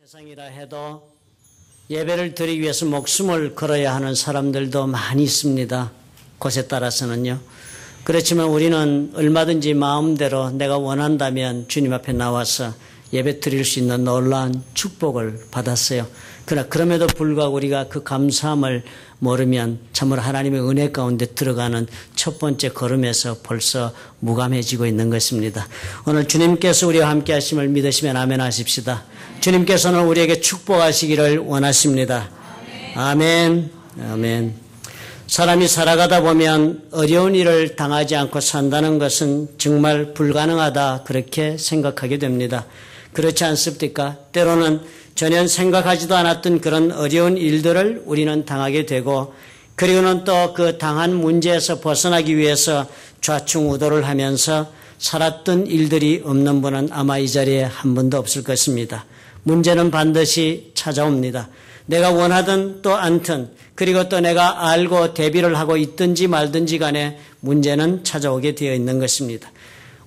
세상이라 해도 예배를 드리기 위해서 목숨을 걸어야 하는 사람들도 많이 있습니다. 곳에 따라서는요. 그렇지만 우리는 얼마든지 마음대로 내가 원한다면 주님 앞에 나와서 예배 드릴 수 있는 놀라운 축복을 받았어요. 그러나 그럼에도 불구하고 우리가 그 감사함을 모르면 참으로 하나님의 은혜 가운데 들어가는 첫 번째 걸음에서 벌써 무감해지고 있는 것입니다. 오늘 주님께서 우리와 함께 하심을 믿으시면 아멘 하십시다. 주님께서는 우리에게 축복하시기를 원하십니다. 아멘. 아멘. 사람이 살아가다 보면 어려운 일을 당하지 않고 산다는 것은 정말 불가능하다 그렇게 생각하게 됩니다. 그렇지 않습니까? 때로는 전혀 생각하지도 않았던 그런 어려운 일들을 우리는 당하게 되고, 그리고는 또 그 당한 문제에서 벗어나기 위해서 좌충우돌을 하면서 살았던 일들이 없는 분은 아마 이 자리에 한 분도 없을 것입니다. 문제는 반드시 찾아옵니다. 내가 원하든 또 않든, 그리고 또 내가 알고 대비를 하고 있든지 말든지 간에 문제는 찾아오게 되어 있는 것입니다.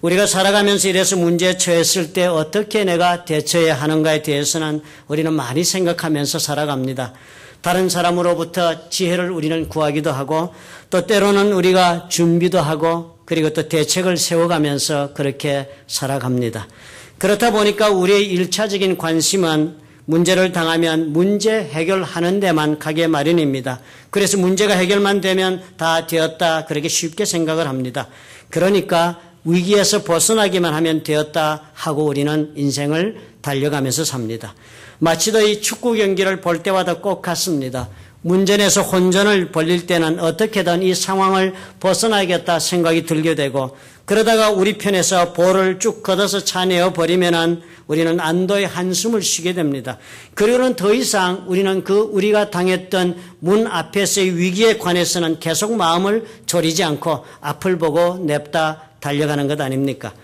우리가 살아가면서 이래서 문제에 처했을 때 어떻게 내가 대처해야 하는가에 대해서는 우리는 많이 생각하면서 살아갑니다. 다른 사람으로부터 지혜를 우리는 구하기도 하고, 또 때로는 우리가 준비도 하고, 그리고 또 대책을 세워가면서 그렇게 살아갑니다. 그렇다 보니까 우리의 일차적인 관심은 문제를 당하면 문제 해결하는 데만 가게 마련입니다. 그래서 문제가 해결만 되면 다 되었다 그렇게 쉽게 생각을 합니다. 그러니까 위기에서 벗어나기만 하면 되었다 하고 우리는 인생을 달려가면서 삽니다. 마치도 이 축구 경기를 볼 때마다 꼭 같습니다. 문전에서 혼전을 벌릴 때는 어떻게든 이 상황을 벗어나야겠다 생각이 들게 되고, 그러다가 우리 편에서 볼을 쭉 걷어서 차내어 버리면은 우리는 안도의 한숨을 쉬게 됩니다. 그리고는 더 이상 우리는 우리가 당했던 문 앞에서의 위기에 관해서는 계속 마음을 졸이지 않고 앞을 보고 냅다 달려가는 것 아닙니까?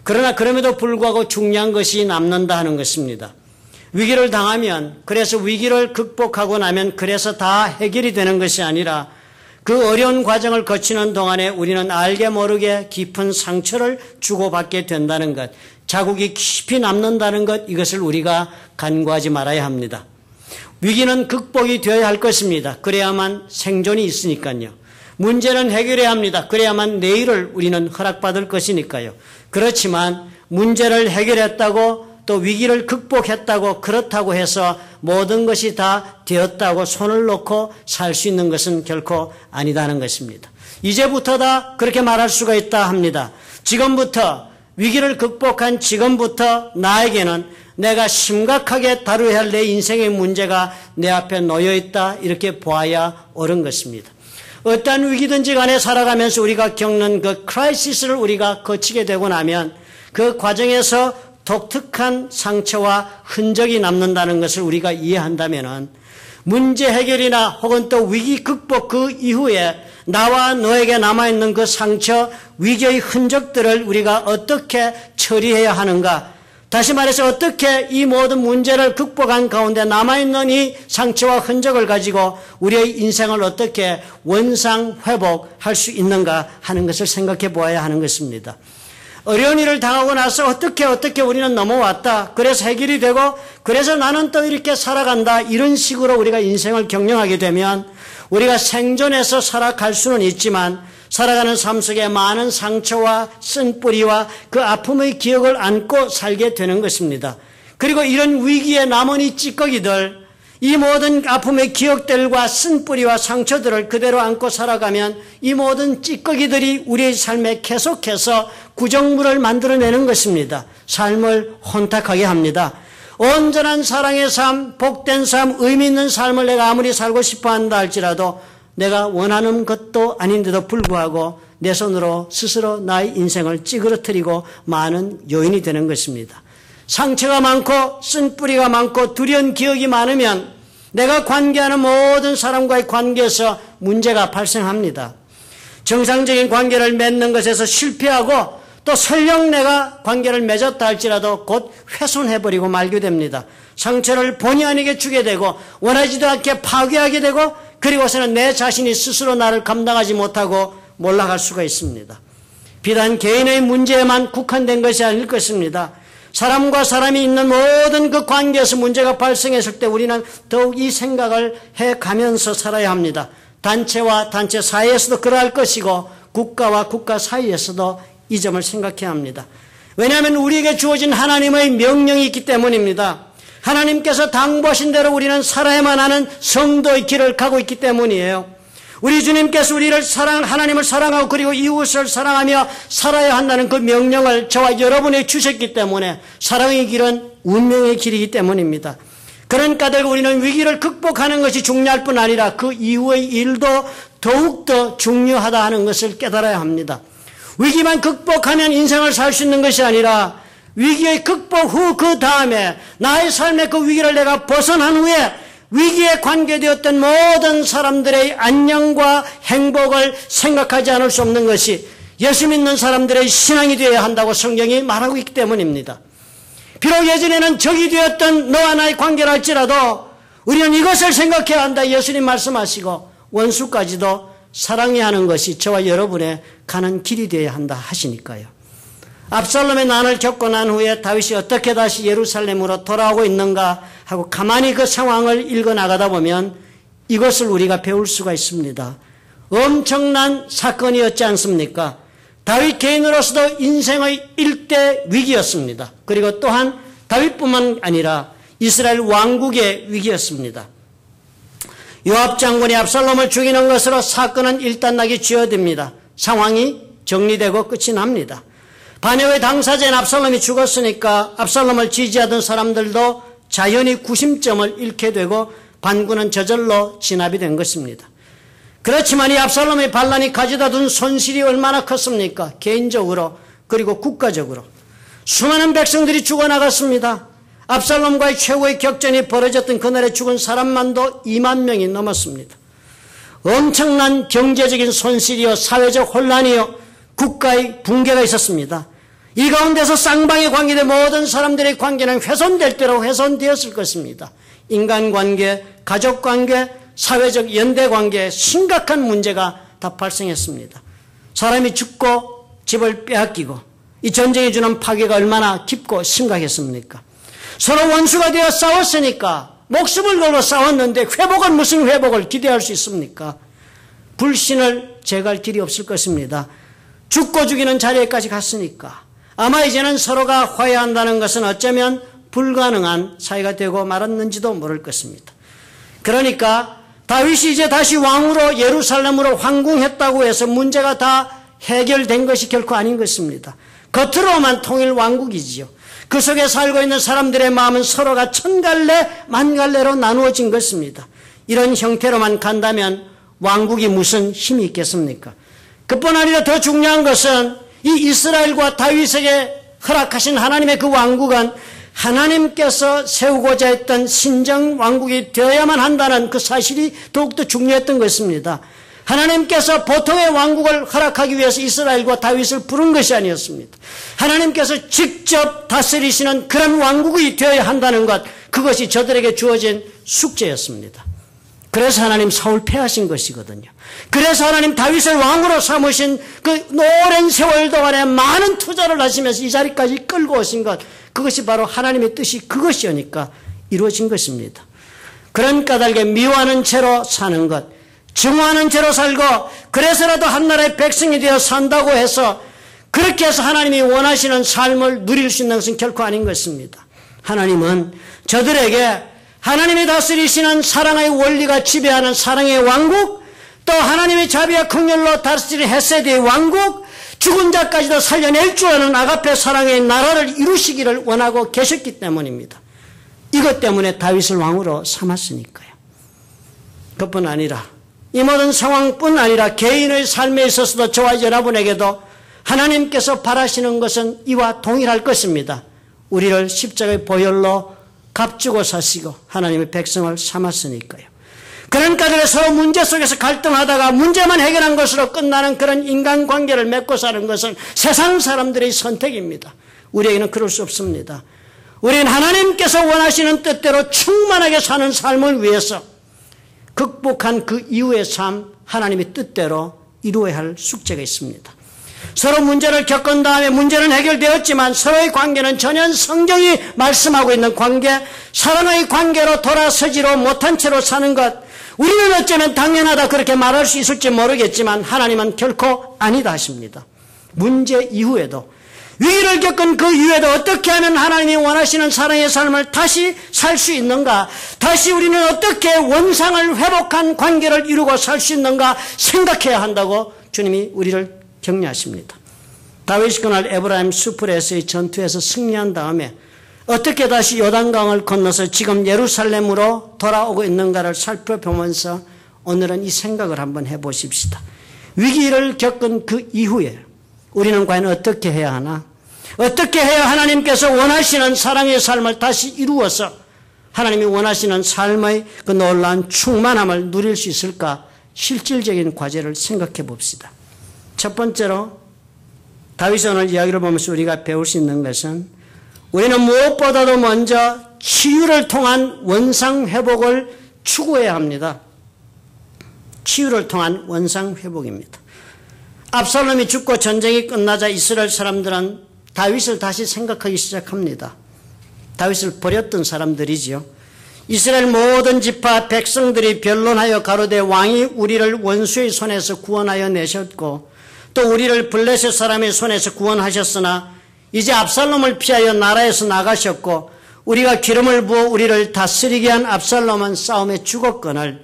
그러나 그럼에도 불구하고 중요한 것이 남는다 하는 것입니다. 위기를 당하면, 그래서 위기를 극복하고 나면 그래서 다 해결이 되는 것이 아니라 그 어려운 과정을 거치는 동안에 우리는 알게 모르게 깊은 상처를 주고받게 된다는 것, 자국이 깊이 남는다는 것, 이것을 우리가 간과하지 말아야 합니다. 위기는 극복이 되어야 할 것입니다. 그래야만 생존이 있으니까요. 문제는 해결해야 합니다. 그래야만 내일을 우리는 허락받을 것이니까요. 그렇지만 문제를 해결했다고 또 위기를 극복했다고 그렇다고 해서 모든 것이 다 되었다고 손을 놓고 살 수 있는 것은 결코 아니다는 것입니다. 이제부터다 그렇게 말할 수가 있다 합니다. 지금부터 위기를 극복한 지금부터 나에게는 내가 심각하게 다루어야 할 내 인생의 문제가 내 앞에 놓여 있다 이렇게 보아야 옳은 것입니다. 어떠한 위기든지 간에 살아가면서 우리가 겪는 그 크라이시스를 우리가 거치게 되고 나면 그 과정에서 독특한 상처와 흔적이 남는다는 것을 우리가 이해한다면 문제 해결이나 혹은 또 위기 극복 그 이후에 나와 너에게 남아있는 그 상처, 위기의 흔적들을 우리가 어떻게 처리해야 하는가, 다시 말해서 어떻게 이 모든 문제를 극복한 가운데 남아있는 이 상처와 흔적을 가지고 우리의 인생을 어떻게 원상 회복할 수 있는가 하는 것을 생각해 보아야 하는 것입니다. 어려운 일을 당하고 나서 어떻게 우리는 넘어왔다, 그래서 해결이 되고 그래서 나는 또 이렇게 살아간다, 이런 식으로 우리가 인생을 경영하게 되면 우리가 생존해서 살아갈 수는 있지만 살아가는 삶 속에 많은 상처와 쓴뿌리와 그 아픔의 기억을 안고 살게 되는 것입니다. 그리고 이런 위기에 남은 이 찌꺼기들, 이 모든 아픔의 기억들과 쓴뿌리와 상처들을 그대로 안고 살아가면 이 모든 찌꺼기들이 우리의 삶에 계속해서 구정물을 만들어내는 것입니다. 삶을 혼탁하게 합니다. 온전한 사랑의 삶, 복된 삶, 의미 있는 삶을 내가 아무리 살고 싶어 한다 할지라도 내가 원하는 것도 아닌데도 불구하고 내 손으로 스스로 나의 인생을 찌그러뜨리고 많은 요인이 되는 것입니다. 상처가 많고 쓴뿌리가 많고 두려운 기억이 많으면 내가 관계하는 모든 사람과의 관계에서 문제가 발생합니다. 정상적인 관계를 맺는 것에서 실패하고 또 설령 내가 관계를 맺었다 할지라도 곧 훼손해버리고 말게 됩니다. 상처를 본의 아니게 주게 되고 원하지도 않게 파괴하게 되고 그리고서는 내 자신이 스스로 나를 감당하지 못하고 몰락할 수가 있습니다. 비단 개인의 문제에만 국한된 것이 아닐 것입니다. 사람과 사람이 있는 모든 그 관계에서 문제가 발생했을 때 우리는 더욱 이 생각을 해가면서 살아야 합니다. 단체와 단체 사이에서도 그러할 것이고 국가와 국가 사이에서도 이 점을 생각해야 합니다. 왜냐하면 우리에게 주어진 하나님의 명령이 있기 때문입니다. 하나님께서 당부하신 대로 우리는 살아야만 하는 성도의 길을 가고 있기 때문이에요. 우리 주님께서 우리를 하나님을 사랑하고 그리고 이웃을 사랑하며 살아야 한다는 그 명령을 저와 여러분에게 주셨기 때문에 사랑의 길은 운명의 길이기 때문입니다. 그러니까 우리는 위기를 극복하는 것이 중요할 뿐 아니라 그 이후의 일도 더욱더 중요하다 하는 것을 깨달아야 합니다. 위기만 극복하면 인생을 살 수 있는 것이 아니라 위기의 극복 후 그 다음에 나의 삶의 그 위기를 내가 벗어난 후에 위기에 관계되었던 모든 사람들의 안녕과 행복을 생각하지 않을 수 없는 것이 예수 믿는 사람들의 신앙이 되어야 한다고 성경이 말하고 있기 때문입니다. 비록 예전에는 적이 되었던 너와 나의 관계를 할지라도 우리는 이것을 생각해야 한다. 예수님 말씀하시고 원수까지도 사랑해야 하는 것이 저와 여러분의 가는 길이 되어야 한다 하시니까요. 압살롬의 난을 겪고 난 후에 다윗이 어떻게 다시 예루살렘으로 돌아오고 있는가 하고 가만히 그 상황을 읽어나가다 보면 이것을 우리가 배울 수가 있습니다. 엄청난 사건이었지 않습니까? 다윗 개인으로서도 인생의 일대 위기였습니다. 그리고 또한 다윗뿐만 아니라 이스라엘 왕국의 위기였습니다. 요압 장군이 압살롬을 죽이는 것으로 사건은 일단락이 지어집니다. 상황이 정리되고 끝이 납니다. 반역의 당사자인 압살롬이 죽었으니까 압살롬을 지지하던 사람들도 자연히 구심점을 잃게 되고 반군은 저절로 진압이 된 것입니다. 그렇지만 이 압살롬의 반란이 가져다 둔 손실이 얼마나 컸습니까? 개인적으로 그리고 국가적으로 수많은 백성들이 죽어나갔습니다. 압살롬과의 최후의 격전이 벌어졌던 그날에 죽은 사람만도 2만 명이 넘었습니다. 엄청난 경제적인 손실이요 사회적 혼란이요 국가의 붕괴가 있었습니다. 이 가운데서 쌍방에 관계된 모든 사람들의 관계는 훼손될 대로 훼손되었을 것입니다. 인간관계, 가족관계, 사회적 연대관계에 심각한 문제가 다 발생했습니다. 사람이 죽고 집을 빼앗기고 이 전쟁이 주는 파괴가 얼마나 깊고 심각했습니까? 서로 원수가 되어 싸웠으니까 목숨을 걸고 싸웠는데 회복은 무슨 회복을 기대할 수 있습니까? 불신을 제거할 길이 없을 것입니다. 죽고 죽이는 자리에까지 갔으니까 아마 이제는 서로가 화해한다는 것은 어쩌면 불가능한 사이가 되고 말았는지도 모를 것입니다. 그러니까 다윗이 이제 다시 왕으로 예루살렘으로 황궁했다고 해서 문제가 다 해결된 것이 결코 아닌 것입니다. 겉으로만 통일 왕국이지요. 그 속에 살고 있는 사람들의 마음은 서로가 천갈래 만갈래로 나누어진 것입니다. 이런 형태로만 간다면 왕국이 무슨 힘이 있겠습니까? 그뿐 아니라 더 중요한 것은 이 이스라엘과 다윗에게 허락하신 하나님의 그 왕국은 하나님께서 세우고자 했던 신정 왕국이 되어야만 한다는 그 사실이 더욱더 중요했던 것입니다. 하나님께서 보통의 왕국을 허락하기 위해서 이스라엘과 다윗을 부른 것이 아니었습니다. 하나님께서 직접 다스리시는 그런 왕국이 되어야 한다는 것, 그것이 저들에게 주어진 숙제였습니다. 그래서 하나님 사울 패하신 것이거든요. 그래서 하나님 다윗을 왕으로 삼으신 그 오랜 세월 동안에 많은 투자를 하시면서 이 자리까지 끌고 오신 것, 그것이 바로 하나님의 뜻이 그것이오니까 이루어진 것입니다. 그런 까닭에 미워하는 채로 사는 것, 증오하는 채로 살고 그래서라도 한 나라의 백성이 되어 산다고 해서 그렇게 해서 하나님이 원하시는 삶을 누릴 수 있는 것은 결코 아닌 것입니다. 하나님은 저들에게 하나님이 다스리시는 사랑의 원리가 지배하는 사랑의 왕국, 또 하나님의 자비와 긍휼로 다스리는 헤세드의 왕국, 죽은 자까지도 살려낼 줄 아는 아가페 사랑의 나라를 이루시기를 원하고 계셨기 때문입니다. 이것 때문에 다윗을 왕으로 삼았으니까요. 그뿐 아니라 이 모든 상황뿐 아니라 개인의 삶에 있어서도 저와 여러분에게도 하나님께서 바라시는 것은 이와 동일할 것입니다. 우리를 십자가의 보혈로 값주고 사시고 하나님의 백성을 삼았으니까요. 그러니까 서로 문제 속에서 갈등하다가 문제만 해결한 것으로 끝나는 그런 인간관계를 맺고 사는 것은 세상 사람들의 선택입니다. 우리에게는 그럴 수 없습니다. 우리는 하나님께서 원하시는 뜻대로 충만하게 사는 삶을 위해서 극복한 그 이후의 삶, 하나님의 뜻대로 이루어야 할 숙제가 있습니다. 서로 문제를 겪은 다음에 문제는 해결되었지만 서로의 관계는 전혀 성경이 말씀하고 있는 관계, 사랑의 관계로 돌아서지로 못한 채로 사는 것, 우리는 어쩌면 당연하다 그렇게 말할 수 있을지 모르겠지만 하나님은 결코 아니다 하십니다. 문제 이후에도, 위기를 겪은 그 이후에도 어떻게 하면 하나님이 원하시는 사랑의 삶을 다시 살 수 있는가, 다시 우리는 어떻게 원상을 회복한 관계를 이루고 살 수 있는가 생각해야 한다고 주님이 우리를 격려하십니다. 다윗이 그날 에브라임 수풀에서의 전투에서 승리한 다음에 어떻게 다시 요단강을 건너서 지금 예루살렘으로 돌아오고 있는가를 살펴보면서 오늘은 이 생각을 한번 해보십시다. 위기를 겪은 그 이후에 우리는 과연 어떻게 해야 하나? 어떻게 해야 하나님께서 원하시는 사랑의 삶을 다시 이루어서 하나님이 원하시는 삶의 그 놀라운 충만함을 누릴 수 있을까? 실질적인 과제를 생각해 봅시다. 첫 번째로 다윗의 오늘 이야기를 보면서 우리가 배울 수 있는 것은 우리는 무엇보다도 먼저 치유를 통한 원상회복을 추구해야 합니다. 치유를 통한 원상회복입니다. 압살롬이 죽고 전쟁이 끝나자 이스라엘 사람들은 다윗을 다시 생각하기 시작합니다. 다윗을 버렸던 사람들이지요. 이스라엘 모든 지파 백성들이 변론하여 가로되 왕이 우리를 원수의 손에서 구원하여 내셨고 또 우리를 블레셋 사람의 손에서 구원하셨으나 이제 압살롬을 피하여 나라에서 나가셨고 우리가 기름을 부어 우리를 다스리게 한 압살롬은 싸움에 죽었거늘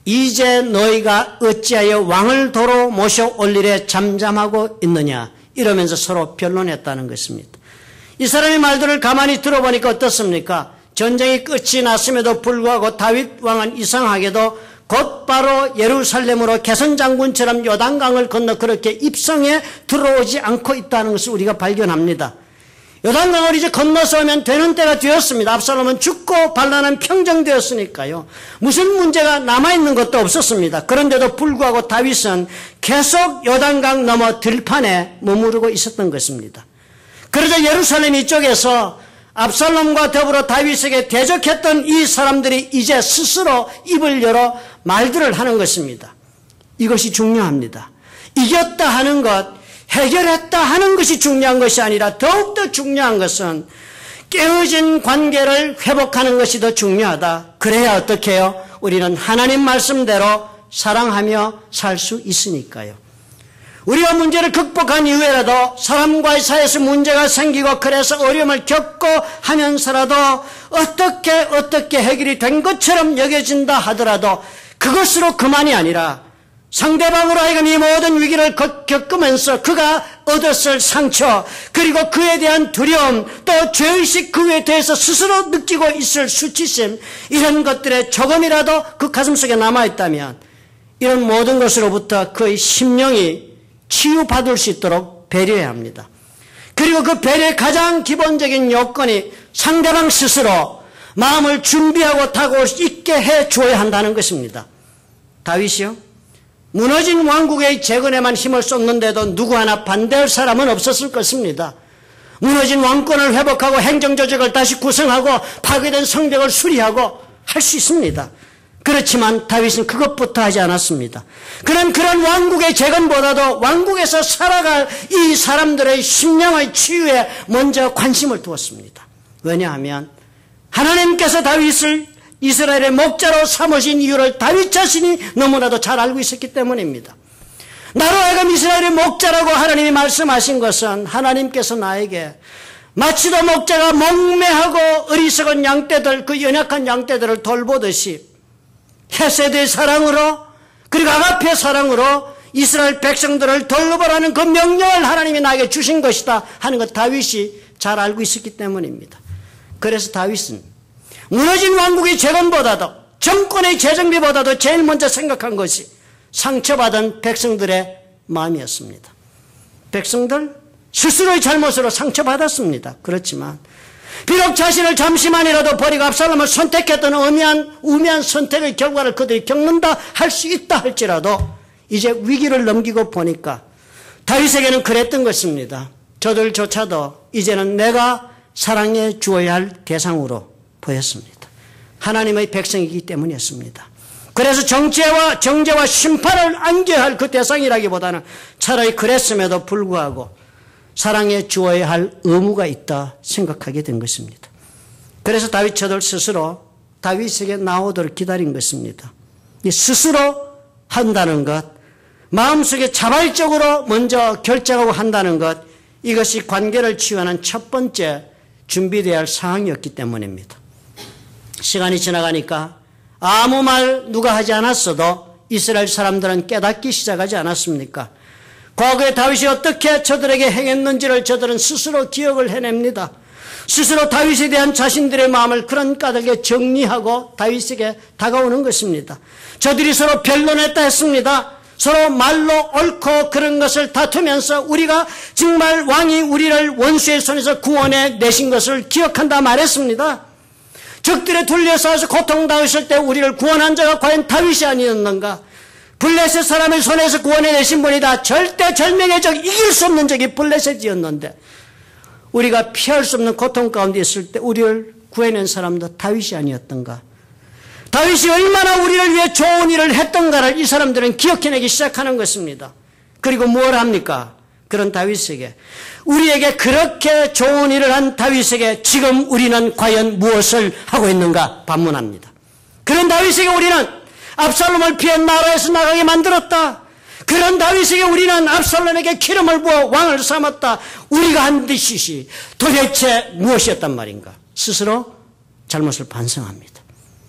이제 너희가 어찌하여 왕을 도로 모셔 올리래 잠잠하고 있느냐, 이러면서 서로 변론했다는 것입니다. 이 사람의 말들을 가만히 들어보니까 어떻습니까? 전쟁이 끝이 났음에도 불구하고 다윗 왕은 이상하게도 곧바로 예루살렘으로 개선장군처럼 요단강을 건너 그렇게 입성에 들어오지 않고 있다는 것을 우리가 발견합니다. 요단강을 이제 건너서 오면 되는 때가 되었습니다. 압살롬은 죽고 반란은 평정되었으니까요. 무슨 문제가 남아있는 것도 없었습니다. 그런데도 불구하고 다윗은 계속 요단강 넘어 들판에 머무르고 있었던 것입니다. 그러자 예루살렘 이쪽에서 압살롬과 더불어 다윗에게 대적했던 이 사람들이 이제 스스로 입을 열어 말들을 하는 것입니다. 이것이 중요합니다. 이겼다 하는 것, 해결했다 하는 것이 중요한 것이 아니라 더욱더 중요한 것은 깨어진 관계를 회복하는 것이 더 중요하다. 그래야 어떻게 해요? 우리는 하나님 말씀대로 사랑하며 살 수 있으니까요. 우리가 문제를 극복한 이후에라도 사람과의 사이에서 문제가 생기고 그래서 어려움을 겪고 하면서라도 어떻게 해결이 된 것처럼 여겨진다 하더라도 그것으로 그만이 아니라 상대방으로 하여금 이 모든 위기를 겪으면서 그가 얻었을 상처, 그리고 그에 대한 두려움, 또 죄의식, 그에 대해서 스스로 느끼고 있을 수치심, 이런 것들에 조금이라도 그 가슴속에 남아있다면 이런 모든 것으로부터 그의 심령이 치유받을 수 있도록 배려해야 합니다. 그리고 그 배려의 가장 기본적인 요건이 상대방 스스로 마음을 준비하고 다가올 수 있게 해줘야 한다는 것입니다. 다윗이요, 무너진 왕국의 재건에만 힘을 쏟는데도 누구 하나 반대할 사람은 없었을 것입니다. 무너진 왕권을 회복하고 행정조직을 다시 구성하고 파괴된 성벽을 수리하고 할 수 있습니다. 그렇지만 다윗은 그것부터 하지 않았습니다. 그런 왕국의 재건보다도 왕국에서 살아갈 이 사람들의 심령의 치유에 먼저 관심을 두었습니다. 왜냐하면 하나님께서 다윗을 이스라엘의 목자로 삼으신 이유를 다윗 자신이 너무나도 잘 알고 있었기 때문입니다. 나로 하여금 이스라엘의 목자라고 하나님이 말씀하신 것은 하나님께서 나에게 마치도 목자가 목매하고 어리석은 양떼들, 그 연약한 양떼들을 돌보듯이 헤세드의 사랑으로 그리고 아가페의 사랑으로 이스라엘 백성들을 돌보라는 그 명령을 하나님이 나에게 주신 것이다 하는 것 다윗이 잘 알고 있었기 때문입니다. 그래서 다윗은 무너진 왕국의 재건보다도 정권의 재정비보다도 제일 먼저 생각한 것이 상처받은 백성들의 마음이었습니다. 백성들 스스로의 잘못으로 상처받았습니다. 그렇지만 비록 자신을 잠시만이라도 버리고 압살롬을 선택했던 우매한 선택의 결과를 그들이 겪는다 할 수 있다 할지라도 이제 위기를 넘기고 보니까 다윗에게는 그랬던 것입니다. 저들조차도 이제는 내가 사랑해 주어야 할 대상으로 보였습니다. 하나님의 백성이기 때문이었습니다. 그래서 정죄와 심판을 안겨야 할 그 대상이라기보다는 차라리 그랬음에도 불구하고 사랑해 주어야 할 의무가 있다 생각하게 된 것입니다. 그래서 다윗 저들 스스로 다윗에게 나오도록 기다린 것입니다. 스스로 한다는 것, 마음속에 자발적으로 먼저 결정하고 한다는 것, 이것이 관계를 치유하는 첫 번째 준비되어야 할 상황이었기 때문입니다. 시간이 지나가니까 아무 말 누가 하지 않았어도 이스라엘 사람들은 깨닫기 시작하지 않았습니까? 과거에 다윗이 어떻게 저들에게 행했는지를 저들은 스스로 기억을 해냅니다. 스스로 다윗에 대한 자신들의 마음을 그런 까닭에 정리하고 다윗에게 다가오는 것입니다. 저들이 서로 변론했다 했습니다. 서로 말로 옳고 그런 것을 다투면서 우리가 정말 왕이 우리를 원수의 손에서 구원해 내신 것을 기억한다 말했습니다. 적들에 둘러싸여서 고통당했을 때 우리를 구원한 자가 과연 다윗이 아니었는가? 블레셋 사람의 손에서 구원해 내신 분이다. 절대 절명의 적, 이길 수 없는 적이 블레셋이었는데 우리가 피할 수 없는 고통 가운데 있을 때 우리를 구해낸 사람도 다윗이 아니었던가? 다윗이 얼마나 우리를 위해 좋은 일을 했던가를 이 사람들은 기억해내기 시작하는 것입니다. 그리고 뭘 합니까? 그런 다윗에게, 우리에게 그렇게 좋은 일을 한 다윗에게 지금 우리는 과연 무엇을 하고 있는가 반문합니다. 그런 다윗에게 우리는 압살롬을 피해 나라에서 나가게 만들었다. 그런 다윗에게 우리는 압살롬에게 기름을 부어 왕을 삼았다. 우리가 한 짓이 도대체 무엇이었단 말인가? 스스로 잘못을 반성합니다.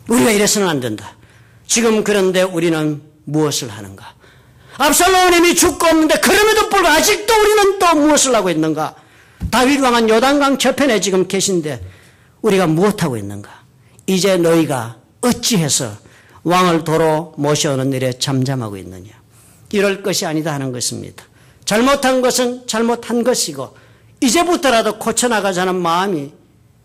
우리가 이래서는 안 된다. 지금 그런데 우리는 무엇을 하는가? 압살롬은 이미 죽고 없는데 그럼에도 불구하고 아직도 우리는 또 무엇을 하고 있는가? 다윗 왕은 요단강 저편에 지금 계신데 우리가 무엇하고 있는가? 이제 너희가 어찌해서 왕을 도로 모셔오는 일에 잠잠하고 있느냐? 이럴 것이 아니다 하는 것입니다. 잘못한 것은 잘못한 것이고 이제부터라도 고쳐나가자는 마음이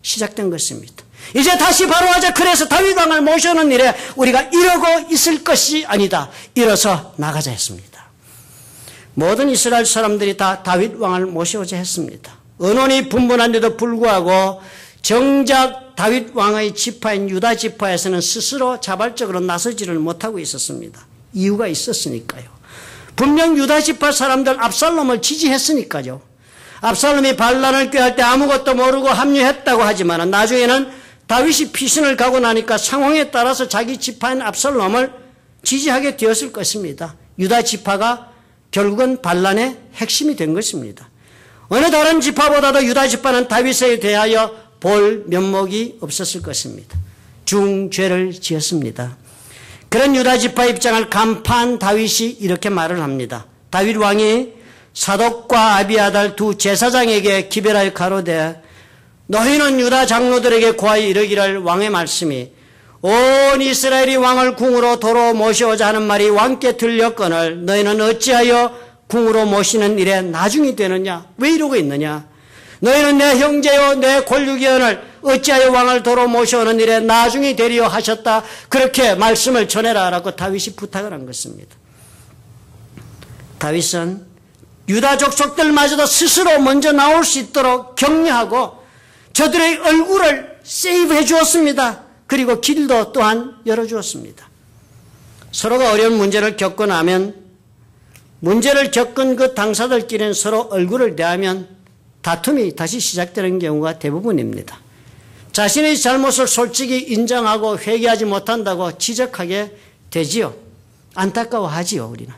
시작된 것입니다. 이제 다시 바로 하자. 그래서 다윗 왕을 모셔오는 일에 우리가 이러고 있을 것이 아니다. 일어서 나가자 했습니다. 모든 이스라엘 사람들이 다 다윗 왕을 모셔오자 했습니다. 언론이 분분한데도 불구하고 정작 다윗 왕의 지파인 유다 지파에서는 스스로 자발적으로 나서지를 못하고 있었습니다. 이유가 있었으니까요. 분명 유다 지파 사람들 압살롬을 지지했으니까요. 압살롬이 반란을 꾀할 때 아무것도 모르고 합류했다고 하지만 나중에는 다윗이 피신을 가고 나니까 상황에 따라서 자기 지파인 압살롬을 지지하게 되었을 것입니다. 유다 지파가 결국은 반란의 핵심이 된 것입니다. 어느 다른 지파보다도 유다 지파는 다윗에 대하여 볼 면목이 없었을 것입니다. 중죄를 지었습니다. 그런 유다 지파 입장을 간파한 다윗이 이렇게 말을 합니다. 다윗 왕이 사독과 아비아달 두 제사장에게 기별하여 가로되 너희는 유다 장로들에게 고하여 이르기를 왕의 말씀이 온 이스라엘이 왕을 궁으로 도로 모셔오자 하는 말이 왕께 들렸거늘 너희는 어찌하여 궁으로 모시는 일에 나중이 되느냐? 왜 이러고 있느냐? 너희는 내 형제요 내 골육이언을 어찌하여 왕을 도로 모셔오는 일에 나중이 되리요 하셨다. 그렇게 말씀을 전해라 라고 다윗이 부탁을 한 것입니다. 다윗은 유다 족속들마저도 스스로 먼저 나올 수 있도록 격려하고 저들의 얼굴을 세이브해 주었습니다. 그리고 길도 또한 열어주었습니다. 서로가 어려운 문제를 겪고 나면 문제를 겪은 그 당사들끼리는 서로 얼굴을 대하면 다툼이 다시 시작되는 경우가 대부분입니다. 자신의 잘못을 솔직히 인정하고 회개하지 못한다고 지적하게 되지요. 안타까워하지요. 우리는.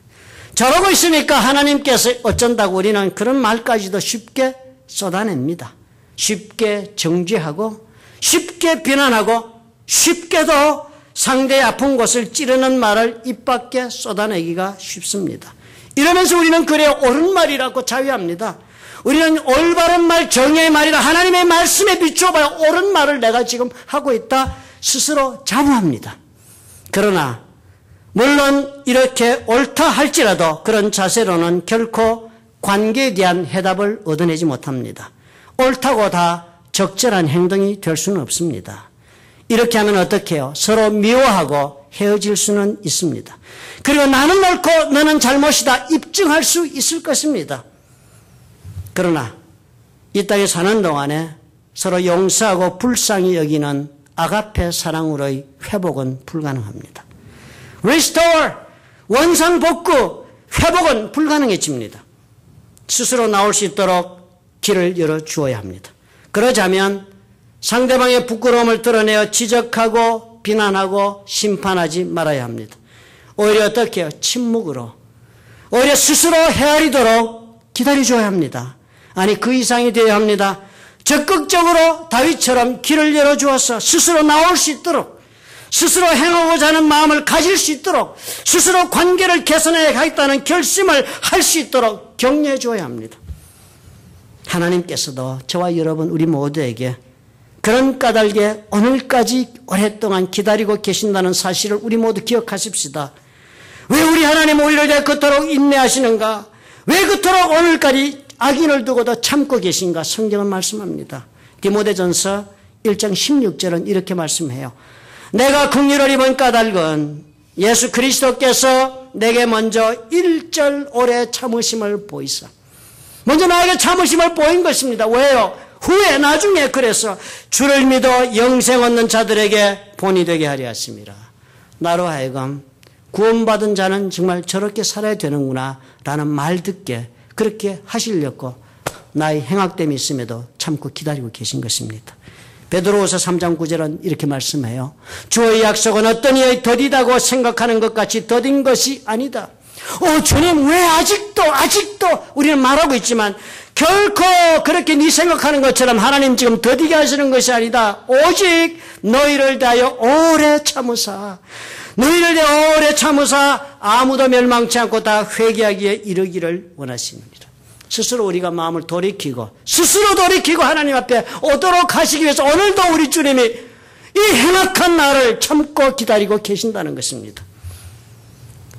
저러고 있으니까 하나님께서 어쩐다고 우리는 그런 말까지도 쉽게 쏟아냅니다. 쉽게 정죄하고 쉽게 비난하고 쉽게도 상대의 아픈 곳을 찌르는 말을 입 밖에 쏟아내기가 쉽습니다. 이러면서 우리는 그래 옳은 말이라고 자위합니다. 우리는 올바른 말, 정의의 말이라 하나님의 말씀에 비추어봐야 옳은 말을 내가 지금 하고 있다 스스로 자부합니다. 그러나 물론 이렇게 옳다 할지라도 그런 자세로는 결코 관계에 대한 해답을 얻어내지 못합니다. 옳다고 다 적절한 행동이 될 수는 없습니다. 이렇게 하면 어떻게 해요? 서로 미워하고 헤어질 수는 있습니다. 그리고 나는 옳고 너는 잘못이다 입증할 수 있을 것입니다. 그러나 이 땅에 사는 동안에 서로 용서하고 불쌍히 여기는 아가페 사랑으로의 회복은 불가능합니다. restore, 원상복구, 회복은 불가능해집니다. 스스로 나올 수 있도록 길을 열어주어야 합니다. 그러자면 상대방의 부끄러움을 드러내어 지적하고 비난하고 심판하지 말아야 합니다. 오히려 어떻게 해요? 침묵으로. 오히려 스스로 헤아리도록 기다려줘야 합니다. 아니 그 이상이 되어야 합니다. 적극적으로 다윗처럼 길을 열어주어서 스스로 나올 수 있도록, 스스로 행하고자 하는 마음을 가질 수 있도록, 스스로 관계를 개선해 가겠다는 결심을 할 수 있도록 격려해 줘야 합니다. 하나님께서도 저와 여러분 우리 모두에게 그런 까닭에 오늘까지 오랫동안 기다리고 계신다는 사실을 우리 모두 기억하십시다. 왜 우리 하나님 우리를 위해 그토록 인내하시는가? 왜 그토록 오늘까지 악인을 두고도 참고 계신가? 성경은 말씀합니다. 디모데전서 1장 16절은 이렇게 말씀해요. 내가 긍휼을 입은 까닭은 예수 그리스도께서 내게 먼저 1절 오래 참으심을 보이사. 먼저 나에게 참으심을 보인 것입니다. 왜요? 후에 나중에 그래서 주를 믿어 영생 얻는 자들에게 본이 되게 하려 하심이라. 나로 하여금 구원받은 자는 정말 저렇게 살아야 되는구나 라는 말 듣게 그렇게 하시려고 나의 행악됨이 있음에도 참고 기다리고 계신 것입니다. 베드로후서 3장 9절은 이렇게 말씀해요. 주의 약속은 어떤 이의 더디다고 생각하는 것 같이 더딘 것이 아니다. 주님 왜 아직도 우리는 말하고 있지만 결코 그렇게 네 생각하는 것처럼 하나님 지금 더디게 하시는 것이 아니다. 오직 너희를 대하여 오래 참으사, 너희를 대하여 오래 참으사 아무도 멸망치 않고 다 회개하기에 이르기를 원하십니다. 스스로 우리가 마음을 돌이키고 하나님 앞에 오도록 하시기 위해서 오늘도 우리 주님이 이 행악한 나를 참고 기다리고 계신다는 것입니다.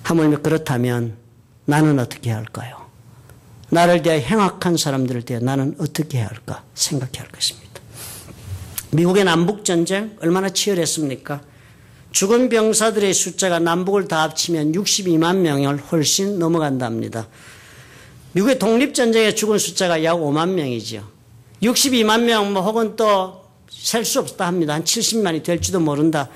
하물며 그렇다면 나는 어떻게 해야 할까요? 나를 대해 행악한 사람들을 대해 나는 어떻게 해야 할까 생각해야 할 것입니다. 미국의 남북전쟁 얼마나 치열했습니까? 죽은 병사들의 숫자가 남북을 다 합치면 62만 명을 훨씬 넘어간답니다. 미국의 독립전쟁에 죽은 숫자가 약 5만 명이죠. 62만 명 혹은 또 셀 수 없다 합니다. 한 70만이 될지도 모른다.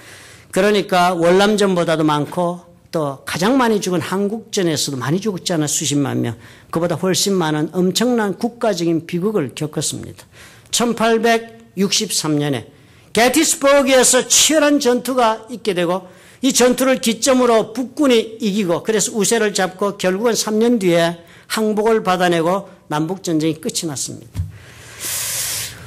그러니까 월남전보다도 많고 또 가장 많이 죽은 한국전에서도 많이 죽었잖아요. 수십만 명. 그보다 훨씬 많은 엄청난 국가적인 비극을 겪었습니다. 1863년에 게티스버그에서 치열한 전투가 있게 되고 이 전투를 기점으로 북군이 이기고 그래서 우세를 잡고 결국은 3년 뒤에 항복을 받아내고 남북전쟁이 끝이 났습니다.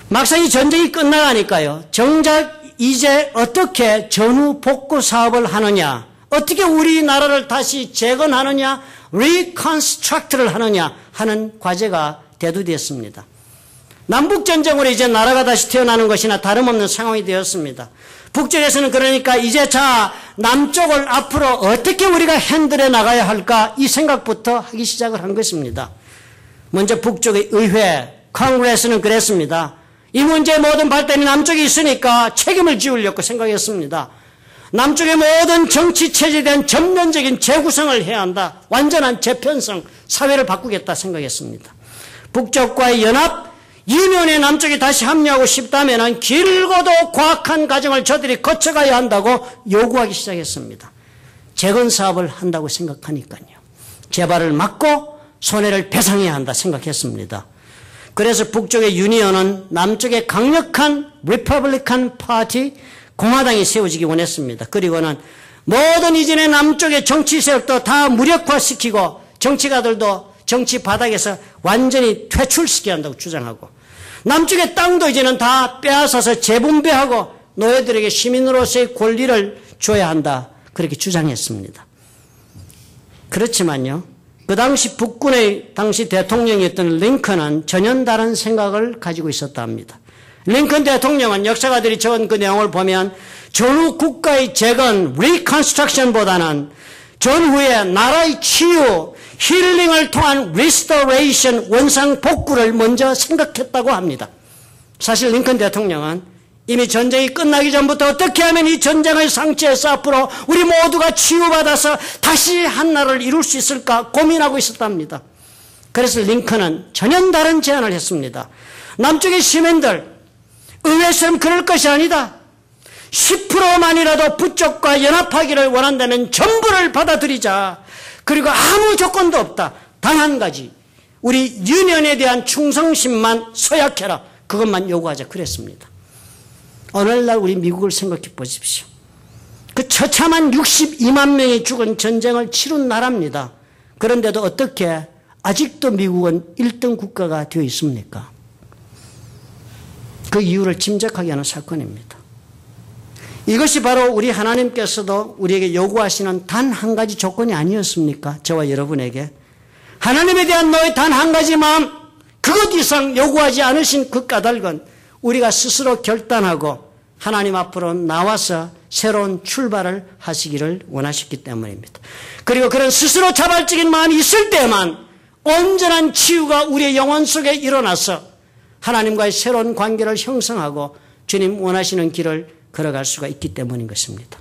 막상 이 전쟁이 끝나가니까요. 정작 이제 어떻게 전후 복구 사업을 하느냐, 어떻게 우리나라를 다시 재건하느냐, 리컨스트럭트를 하느냐 하는 과제가 대두되었습니다. 남북전쟁으로 이제 나라가 다시 태어나는 것이나 다름없는 상황이 되었습니다. 북쪽에서는 그러니까 이제 남쪽을 앞으로 어떻게 우리가 핸들해 나가야 할까 이 생각부터 하기 시작을 한 것입니다. 먼저 북쪽의 의회, 컨그레스는 그랬습니다. 이 문제의 모든 발단이 남쪽에 있으니까 책임을 지우려고 생각했습니다. 남쪽의 모든 정치 체제에 대한 전면적인 재구성을 해야 한다. 완전한 재편성, 사회를 바꾸겠다 생각했습니다. 북쪽과의 연합, 유년의 남쪽이 다시 합류하고 싶다면 길고도 과학한 과정을 저들이 거쳐가야 한다고 요구하기 시작했습니다. 재건 사업을 한다고 생각하니까요. 재발을 막고 손해를 배상해야 한다 생각했습니다. 그래서 북쪽의 유니언은 남쪽의 강력한 리퍼블리칸 파티, 공화당이 세워지기 원했습니다. 그리고는 모든 이전의 남쪽의 정치 세력도 다 무력화시키고 정치가들도 정치 바닥에서 완전히 퇴출시켜야 한다고 주장하고 남쪽의 땅도 이제는 다 빼앗아서 재분배하고 노예들에게 시민으로서의 권리를 줘야 한다. 그렇게 주장했습니다. 그렇지만요. 그 당시 북군의 당시 대통령이었던 링컨은 전혀 다른 생각을 가지고 있었다 합니다. 링컨 대통령은 역사가들이 적은 그 내용을 보면 전후 국가의 재건, 리컨스트럭션보다는 전후에 나라의 치유, 힐링을 통한 리스토레이션, 원상 복구를 먼저 생각했다고 합니다. 사실 링컨 대통령은 이미 전쟁이 끝나기 전부터 어떻게 하면 이 전쟁을 상치해서 앞으로 우리 모두가 치유받아서 다시 한나라를 이룰 수 있을까 고민하고 있었답니다. 그래서 링컨은 전혀 다른 제안을 했습니다. 남쪽의 시민들, 의회처럼 그럴 것이 아니다. 10%만이라도 북쪽과 연합하기를 원한다면 전부를 받아들이자. 그리고 아무 조건도 없다. 단 한 가지. 우리 유년에 대한 충성심만 서약해라. 그것만 요구하자. 그랬습니다. 오늘날 우리 미국을 생각해 보십시오. 그 처참한 62만 명이 죽은 전쟁을 치룬 나라입니다. 그런데도 어떻게 아직도 미국은 1등 국가가 되어 있습니까? 그 이유를 짐작하게 하는 사건입니다. 이것이 바로 우리 하나님께서도 우리에게 요구하시는 단 한 가지 조건이 아니었습니까? 저와 여러분에게. 하나님에 대한 너의 단 한 가지 마음, 그것 이상 요구하지 않으신 그 까닭은 우리가 스스로 결단하고 하나님 앞으로 나와서 새로운 출발을 하시기를 원하셨기 때문입니다. 그리고 그런 스스로 자발적인 마음이 있을 때만 온전한 치유가 우리의 영혼 속에 일어나서 하나님과의 새로운 관계를 형성하고 주님 원하시는 길을 걸어갈 수가 있기 때문인 것입니다.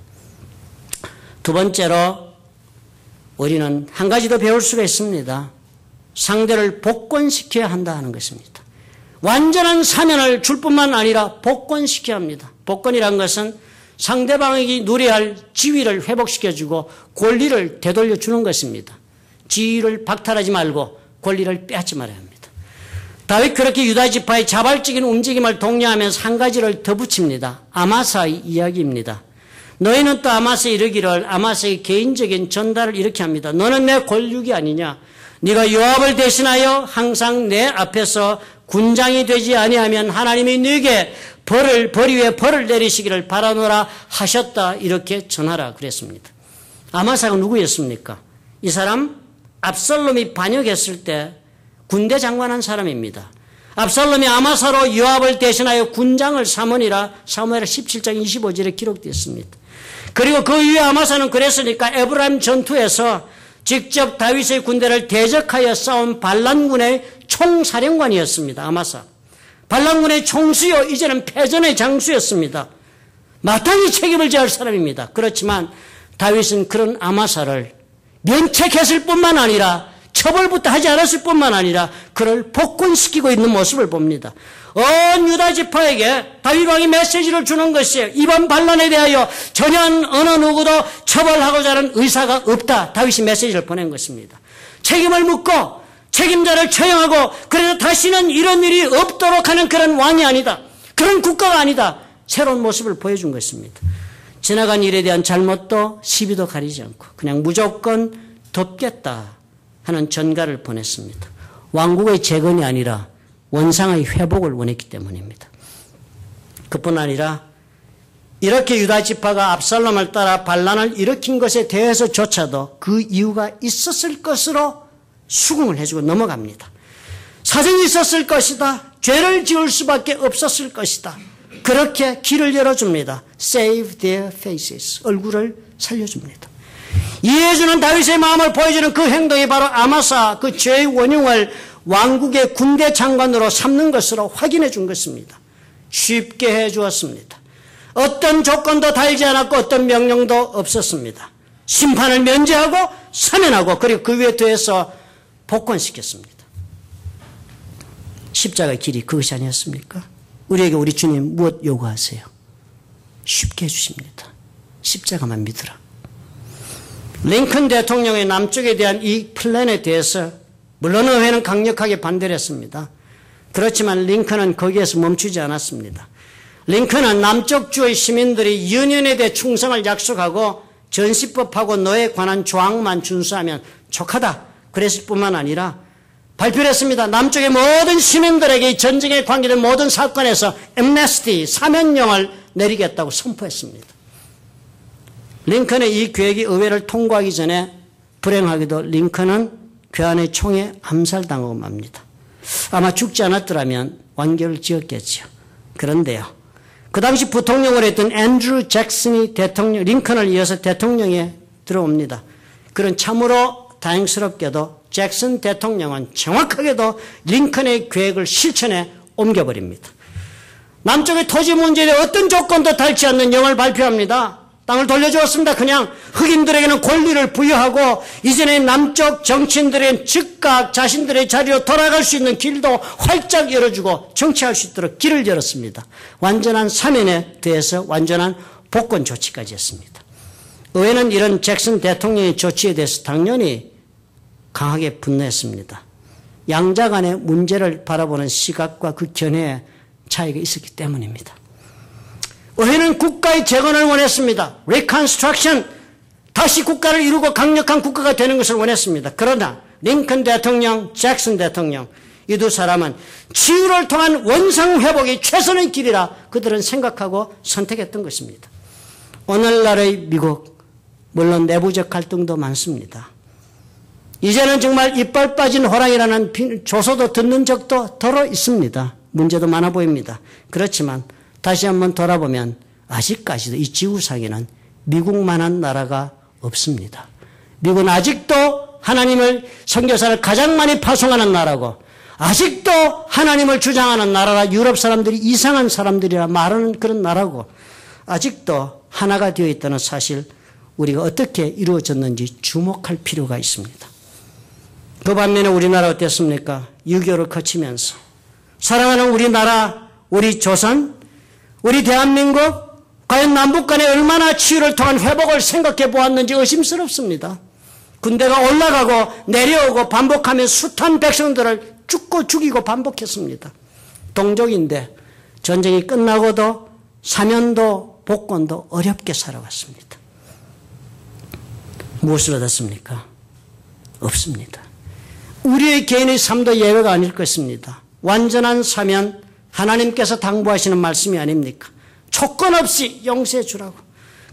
두 번째로 우리는 한 가지 더 배울 수가 있습니다. 상대를 복권시켜야 한다 하는 것입니다. 완전한 사면을 줄 뿐만 아니라 복권시켜야 합니다. 복권이란 것은 상대방에게 누려야 할 지위를 회복시켜주고 권리를 되돌려주는 것입니다. 지위를 박탈하지 말고 권리를 빼앗지 말아야 합니다. 다윗 그렇게 유다 지파의 자발적인 움직임을 독려하면서 한 가지를 더 붙입니다. 아마사의 이야기입니다. 너희는 또 아마사에 이르기를, 아마사의 개인적인 전달을 이렇게 합니다. 너는 내 권력이 아니냐? 네가 요압을 대신하여 항상 내 앞에서 군장이 되지 아니하면 하나님이 네게 벌 위에 벌을 내리시기를 바라노라 하셨다. 이렇게 전하라 그랬습니다. 아마사가 누구였습니까? 이 사람 압살롬이 반역했을 때 군대 장관한 사람입니다. 압살롬이 아마사로 요압을 대신하여 군장을 삼으니라 사무엘 17장 25절에 기록되어 있습니다. 그리고 그 이후에 아마사는 그랬으니까 에브라임 전투에서 직접 다윗의 군대를 대적하여 싸운 반란군의 총사령관이었습니다. 아마사. 반란군의 총수요, 이제는 패전의 장수였습니다. 마땅히 책임을 져야 할 사람입니다. 그렇지만 다윗은 그런 아마사를 면책했을 뿐만 아니라 처벌부터 하지 않았을 뿐만 아니라 그를 복권시키고 있는 모습을 봅니다. 온 유다 지파에게 다윗 왕이 메시지를 주는 것이에요. 이번 반란에 대하여 전혀 어느 누구도 처벌하고자 하는 의사가 없다. 다윗이 메시지를 보낸 것입니다. 책임을 묻고 책임자를 처형하고 그래서 다시는 이런 일이 없도록 하는 그런 왕이 아니다. 그런 국가가 아니다. 새로운 모습을 보여준 것입니다. 지나간 일에 대한 잘못도 시비도 가리지 않고 그냥 무조건 덮겠다 하는 전가를 보냈습니다. 왕국의 재건이 아니라 원상의 회복을 원했기 때문입니다. 그뿐 아니라 이렇게 유다 지파가 압살롬을 따라 반란을 일으킨 것에 대해서조차도 그 이유가 있었을 것으로 수긍을 해주고 넘어갑니다. 사정이 있었을 것이다. 죄를 지을 수밖에 없었을 것이다. 그렇게 길을 열어줍니다. Save their faces. 얼굴을 살려줍니다. 이해해주는 다윗의 마음을 보여주는 그 행동이 바로 아마사 그 죄의 원흉을 왕국의 군대 장관으로 삼는 것으로 확인해 준 것입니다. 쉽게 해 주었습니다. 어떤 조건도 달지 않았고 어떤 명령도 없었습니다. 심판을 면제하고 사면하고 그리고 그 위에 더해서 복권시켰습니다. 십자가의 길이 그것이 아니었습니까? 우리에게 우리 주님 무엇 요구하세요? 쉽게 해주십니다. 십자가만 믿으라. 링컨 대통령의 남쪽에 대한 이 플랜에 대해서 물론 의회는 강력하게 반대를 했습니다. 그렇지만 링컨은 거기에서 멈추지 않았습니다. 링컨은 남쪽 주의 시민들이 유년에 대해 충성을 약속하고 전시법하고 노예에 관한 조항만 준수하면 족하다. 그랬을 뿐만 아니라 발표를 했습니다. 남쪽의 모든 시민들에게 이 전쟁에 관계된 모든 사건에서 엠네스티, 사면령을 내리겠다고 선포했습니다. 링컨의 이 계획이 의회를 통과하기 전에 불행하게도 링컨은 괴한의 총에 암살당하고 맙니다. 아마 죽지 않았더라면 완결을 지었겠죠. 그런데요. 그 당시 부통령을 했던 앤드루 잭슨이 링컨을 이어서 대통령에 들어옵니다. 그런 참으로 다행스럽게도 잭슨 대통령은 정확하게도 링컨의 계획을 실천에 옮겨버립니다. 남쪽의 토지 문제에 대해 어떤 조건도 달지 않는 영을 발표합니다. 땅을 돌려주었습니다. 그냥 흑인들에게는 권리를 부여하고 이전에 남쪽 정치인들의 즉각 자신들의 자리로 돌아갈 수 있는 길도 활짝 열어주고 정치할 수 있도록 길을 열었습니다. 완전한 사면에 대해서 완전한 복권 조치까지 했습니다. 의회는 이런 잭슨 대통령의 조치에 대해서 당연히 강하게 분노했습니다. 양자 간의 문제를 바라보는 시각과 그 견해의 차이가 있었기 때문입니다. 의회는 국가의 재건을 원했습니다. Reconstruction, 다시 국가를 이루고 강력한 국가가 되는 것을 원했습니다. 그러나 링컨 대통령, 잭슨 대통령, 이 두 사람은 치유를 통한 원상회복이 최선의 길이라 그들은 생각하고 선택했던 것입니다. 오늘날의 미국, 물론 내부적 갈등도 많습니다. 이제는 정말 이빨 빠진 호랑이라는 조소도 듣는 적도 더러 있습니다. 문제도 많아 보입니다. 그렇지만 다시 한번 돌아보면 아직까지도 이 지구상에는 미국만한 나라가 없습니다. 미국은 아직도 하나님을 선교사를 가장 많이 파송하는 나라고 아직도 하나님을 주장하는 나라라 유럽 사람들이 이상한 사람들이라 말하는 그런 나라고 아직도 하나가 되어 있다는 사실 우리가 어떻게 이루어졌는지 주목할 필요가 있습니다. 그 반면에 우리나라 어땠습니까? 6.25를 거치면서 사랑하는 우리나라, 우리 조선, 우리 대한민국 과연 남북 간에 얼마나 치유를 통한 회복을 생각해 보았는지 의심스럽습니다. 군대가 올라가고 내려오고 반복하며 숱한 백성들을 죽고 죽이고 반복했습니다. 동족인데 전쟁이 끝나고도 사면도 복권도 어렵게 살아왔습니다. 무엇을 얻었습니까? 없습니다. 우리의 개인의 삶도 예외가 아닐 것입니다. 완전한 사면 하나님께서 당부하시는 말씀이 아닙니까? 조건 없이 용서해 주라고.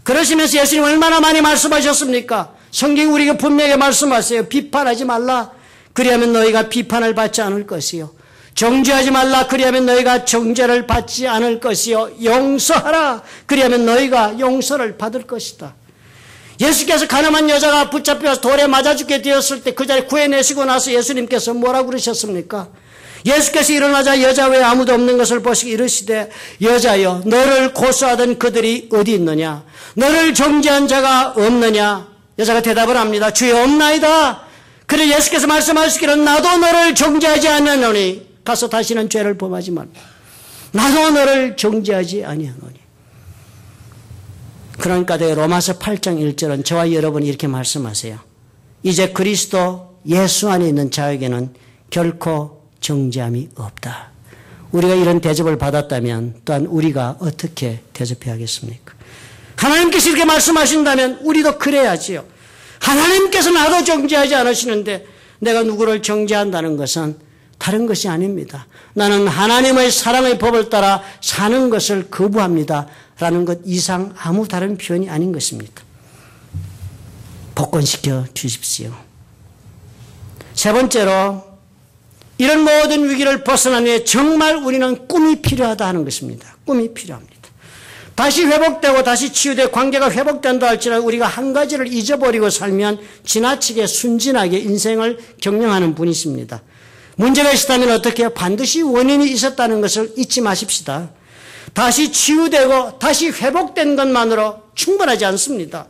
그러시면서 예수님 얼마나 많이 말씀하셨습니까? 성경이 우리에게 분명히 말씀하세요. 비판하지 말라. 그리하면 너희가 비판을 받지 않을 것이요. 정죄하지 말라. 그리하면 너희가 정죄를 받지 않을 것이요. 용서하라. 그리하면 너희가 용서를 받을 것이다. 예수께서 가늠한 여자가 붙잡혀서 돌에 맞아 죽게 되었을 때 그 자리 구해내시고 나서 예수님께서 뭐라고 그러셨습니까? 예수께서 일어나자 여자 외에 아무도 없는 것을 보시고 이르시되 여자여 너를 고소하던 그들이 어디 있느냐? 너를 정죄한 자가 없느냐? 여자가 대답을 합니다. 주여 없나이다. 그래 예수께서 말씀하시기를 나도 너를 정죄하지 않느노니 가서 다시는 죄를 범하지 말라. 나도 너를 정죄하지 아니하노니. 그러니까 로마서 8장 1절은 저와 여러분이 이렇게 말씀하세요. 이제 그리스도 예수 안에 있는 자에게는 결코 정죄함이 없다. 우리가 이런 대접을 받았다면 또한 우리가 어떻게 대접해야 하겠습니까? 하나님께서 이렇게 말씀하신다면 우리도 그래야지요. 하나님께서 나도 정죄하지 않으시는데 내가 누구를 정죄한다는 것은 다른 것이 아닙니다. 나는 하나님의 사랑의 법을 따라 사는 것을 거부합니다. 라는 것 이상 아무 다른 표현이 아닌 것입니다. 복권시켜 주십시오. 세 번째로 이런 모든 위기를 벗어난 후에 정말 우리는 꿈이 필요하다 하는 것입니다. 꿈이 필요합니다. 다시 회복되고 다시 치유되고 관계가 회복된다 할지라도 우리가 한 가지를 잊어버리고 살면 지나치게 순진하게 인생을 경영하는 분이십니다. 문제가 있었다면 어떻게 해요? 반드시 원인이 있었다는 것을 잊지 마십시다. 다시 치유되고 다시 회복된 것만으로 충분하지 않습니다.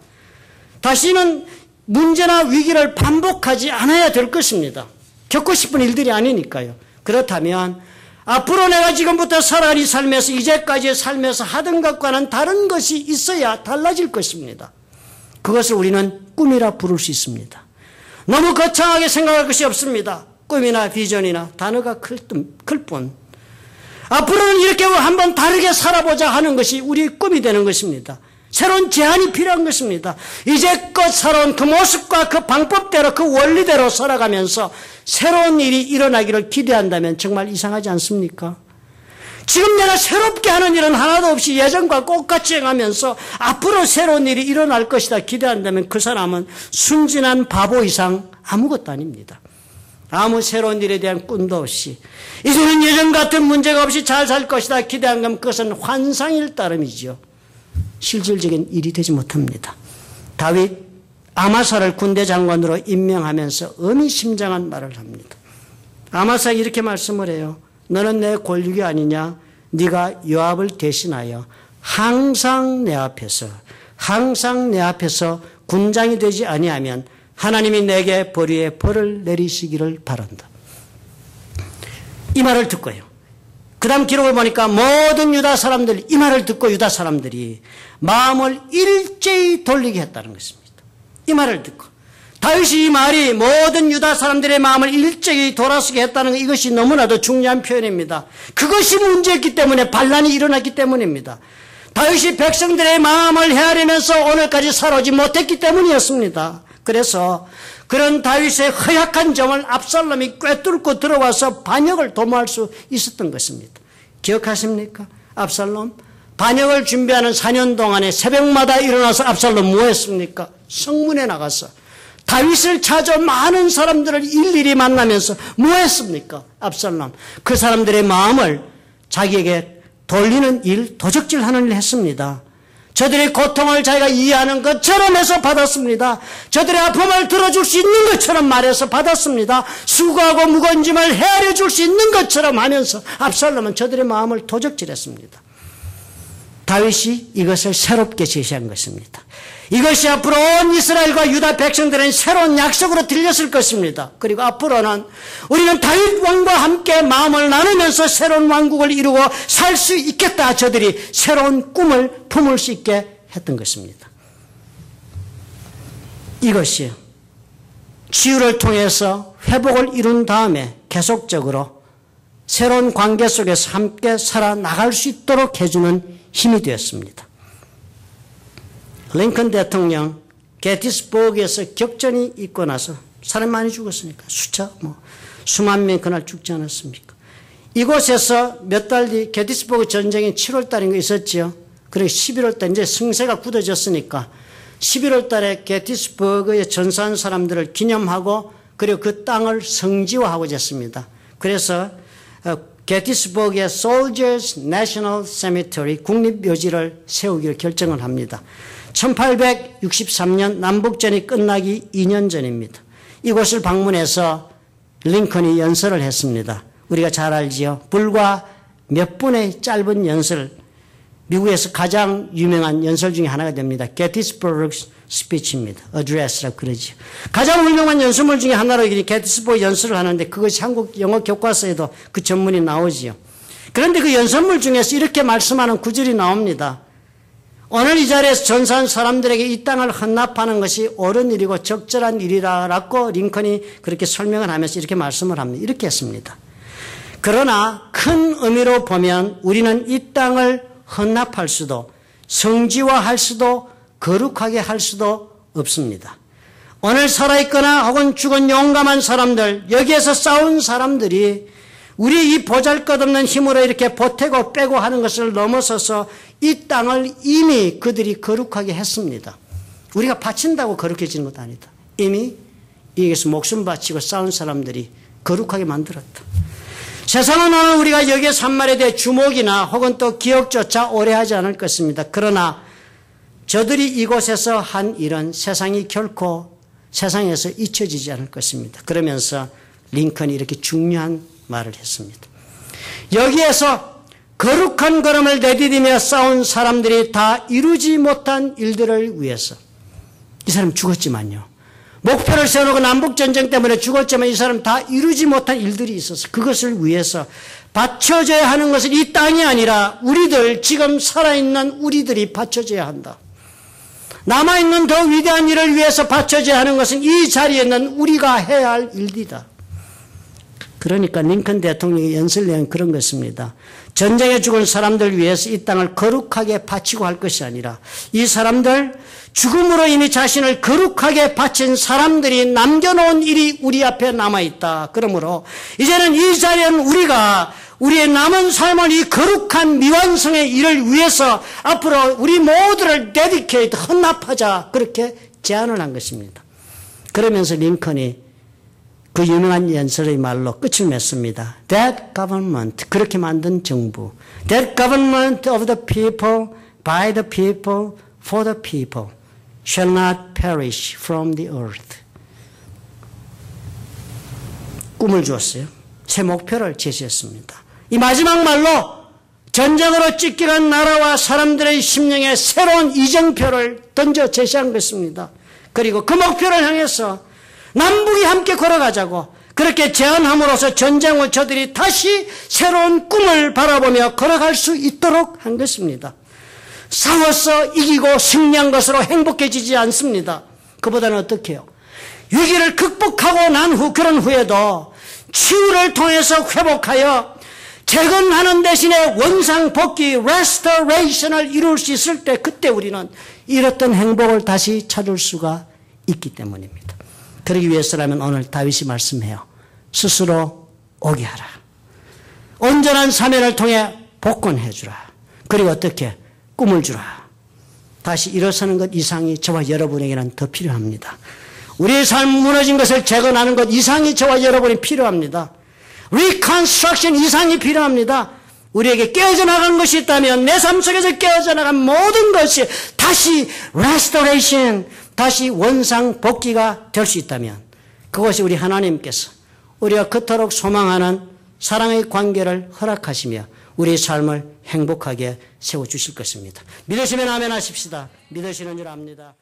다시는 문제나 위기를 반복하지 않아야 될 것입니다. 겪고 싶은 일들이 아니니까요. 그렇다면 앞으로 내가 지금부터 살아갈 이 삶에서 이제까지의 삶에서 하던 것과는 다른 것이 있어야 달라질 것입니다. 그것을 우리는 꿈이라 부를 수 있습니다. 너무 거창하게 생각할 것이 없습니다. 꿈이나 비전이나 단어가 클 뿐. 앞으로는 이렇게 한번 다르게 살아보자 하는 것이 우리의 꿈이 되는 것입니다. 새로운 제안이 필요한 것입니다. 이제껏 살아온 그 모습과 그 방법대로 그 원리대로 살아가면서 새로운 일이 일어나기를 기대한다면 정말 이상하지 않습니까? 지금 내가 새롭게 하는 일은 하나도 없이 예전과 똑같이 행하면서 앞으로 새로운 일이 일어날 것이다 기대한다면 그 사람은 순진한 바보 이상 아무것도 아닙니다. 아무 새로운 일에 대한 꿈도 없이 이제는 예전 같은 문제가 없이 잘 살 것이다 기대한 건 그것은 환상일 따름이지요. 실질적인 일이 되지 못합니다. 다윗 아마사를 군대 장관으로 임명하면서 의미심장한 말을 합니다. 아마사가 이렇게 말씀을 해요. 너는 내 골육이 아니냐? 네가 요압을 대신하여 항상 내 앞에서 군장이 되지 아니하면 하나님이 내게 벌 위에 벌을 내리시기를 바란다. 이 말을 듣고요. 그 다음 기록을 보니까 모든 유다 사람들, 이 말을 듣고 유다 사람들이 마음을 일제히 돌리게 했다는 것입니다. 이 말을 듣고. 다윗이 이 말이 모든 유다 사람들의 마음을 일제히 돌아서게 했다는 것, 이것이 너무나도 중요한 표현입니다. 그것이 문제였기 때문에 반란이 일어났기 때문입니다. 다윗이 백성들의 마음을 헤아리면서 오늘까지 살아오지 못했기 때문이었습니다. 그래서 그런 다윗의 허약한 점을 압살롬이 꿰뚫고 들어와서 반역을 도모할 수 있었던 것입니다. 기억하십니까? 압살롬 반역을 준비하는 4년 동안에 새벽마다 일어나서 압살롬 뭐 했습니까? 성문에 나가서 다윗을 찾아 많은 사람들을 일일이 만나면서 뭐 했습니까? 압살롬 그 사람들의 마음을 자기에게 돌리는 일, 도적질하는 일을 했습니다. 저들의 고통을 자기가 이해하는 것처럼 해서 받았습니다. 저들의 아픔을 들어줄 수 있는 것처럼 말해서 받았습니다. 수고하고 무거운 짐을 헤아려 줄 수 있는 것처럼 하면서 압살롬은 저들의 마음을 도적질했습니다. 다윗이 이것을 새롭게 제시한 것입니다. 이것이 앞으로 온 이스라엘과 유다 백성들은 새로운 약속으로 들렸을 것입니다. 그리고 앞으로는 우리는 다윗 왕과 함께 마음을 나누면서 새로운 왕국을 이루고 살 수 있겠다. 저들이 새로운 꿈을 품을 수 있게 했던 것입니다. 이것이 치유를 통해서 회복을 이룬 다음에 계속적으로 새로운 관계 속에서 함께 살아나갈 수 있도록 해주는 힘이 되었습니다. 링컨 대통령 게티스버그에서 격전이 있고 나서 사람 많이 죽었으니까 수만 명이 그날 죽지 않았습니까? 이곳에서 몇 달 뒤 게티스버그 전쟁이 7월 달인 거 있었죠. 그리고 11월 달 이제 승세가 굳어졌으니까 11월 달에 게티스버그에 전사한 사람들을 기념하고 그리고 그 땅을 성지화하고자 했습니다. 그래서 게티스버그의 Soldiers National Cemetery 국립묘지를 세우기를 결정을 합니다. 1863년 남북전이 끝나기 2년 전입니다. 이곳을 방문해서 링컨이 연설을 했습니다. 우리가 잘 알지요. 불과 몇 분의 짧은 연설, 미국에서 가장 유명한 연설 중에 하나가 됩니다. 게티스버그 스피치입니다. 어드레스라고 그러죠. 가장 유명한 연설문 중에 하나로 게티스버그 연설을 하는데 그것이 한국 영어 교과서에도 그 전문이 나오지요. 그런데 그 연설문 중에서 이렇게 말씀하는 구절이 나옵니다. 오늘 이 자리에서 전사한 사람들에게 이 땅을 헌납하는 것이 옳은 일이고 적절한 일이라고 링컨이 그렇게 설명을 하면서 이렇게 말씀을 합니다. 이렇게 했습니다. 그러나 큰 의미로 보면 우리는 이 땅을 헌납할 수도 성지화할 수도 거룩하게 할 수도 없습니다. 오늘 살아있거나 혹은 죽은 용감한 사람들, 여기에서 싸운 사람들이 우리 이 보잘것없는 힘으로 이렇게 보태고 빼고 하는 것을 넘어서서 이 땅을 이미 그들이 거룩하게 했습니다. 우리가 바친다고 거룩해지는 것도 아니다. 이미 여기서 목숨 바치고 싸운 사람들이 거룩하게 만들었다. 세상은 오늘 우리가 여기에서 한 말에 대해 주목이나 혹은 또 기억조차 오래 하지 않을 것입니다. 그러나 저들이 이곳에서 한 일은 세상이 결코 세상에서 잊혀지지 않을 것입니다. 그러면서 링컨이 이렇게 중요한 말을 했습니다. 여기에서 거룩한 걸음을 내디디며 싸운 사람들이 다 이루지 못한 일들을 위해서 이 사람 죽었지만요. 목표를 세워놓고 남북전쟁 때문에 죽었지만 이 사람 다 이루지 못한 일들이 있어서 그것을 위해서 바쳐져야 하는 것은 이 땅이 아니라 우리들 지금 살아있는 우리들이 바쳐져야 한다. 남아있는 더 위대한 일을 위해서 바쳐져야 하는 것은 이 자리에 있는 우리가 해야 할 일이다. 그러니까 링컨 대통령의 연설 내용은 그런 것입니다. 전쟁에 죽은 사람들 위해서 이 땅을 거룩하게 바치고 할 것이 아니라 이 사람들 죽음으로 이미 자신을 거룩하게 바친 사람들이 남겨놓은 일이 우리 앞에 남아있다. 그러므로 이제는 이 자리에는 우리가 우리의 남은 삶을 이 거룩한 미완성의 일을 위해서 앞으로 우리 모두를 데디케이트 헌납하자. 그렇게 제안을 한 것입니다. 그러면서 링컨이 그 유명한 연설의 말로 끝을 맺습니다. That government, 그렇게 만든 정부. That government of the people, by the people, for the people, shall not perish from the earth. 꿈을 주었어요. 새 목표를 제시했습니다. 이 마지막 말로 전쟁으로 찢겨간 나라와 사람들의 심령에 새로운 이정표를 던져 제시한 것입니다. 그리고 그 목표를 향해서 남북이 함께 걸어가자고, 그 그렇게 제안함으로써 전쟁 후 저들이 다시 새로운 꿈을 바라보며 걸어갈 수 있도록 한 것입니다. 싸워서 이기고 승리한 것으로 행복해지지 않습니다. 그보다는 어떻게 해요? 위기를 극복하고 난 후, 그런 후에도 치유를 통해서 회복하여 재건하는 대신에 원상복귀, restoration을 이룰 수 있을 때, 그때 우리는 잃었던 행복을 다시 찾을 수가 있기 때문입니다. 그러기 위해서라면 오늘 다윗이 말씀해요. 스스로 오게 하라. 온전한 사면을 통해 복권해 주라. 그리고 어떻게? 꿈을 주라. 다시 일어서는 것 이상이 저와 여러분에게는 더 필요합니다. 우리의 삶 무너진 것을 재건하는 것 이상이 저와 여러분이 필요합니다. Reconstruction 이상이 필요합니다. 우리에게 깨어져 나간 것이 있다면 내 삶 속에서 깨어져 나간 모든 것이 다시 restoration, 다시 원상 복귀가 될 수 있다면 그것이 우리 하나님께서 우리가 그토록 소망하는 사랑의 관계를 허락하시며 우리의 삶을 행복하게 세워주실 것입니다. 믿으시면 아멘 하십시다. 믿으시는 줄 압니다.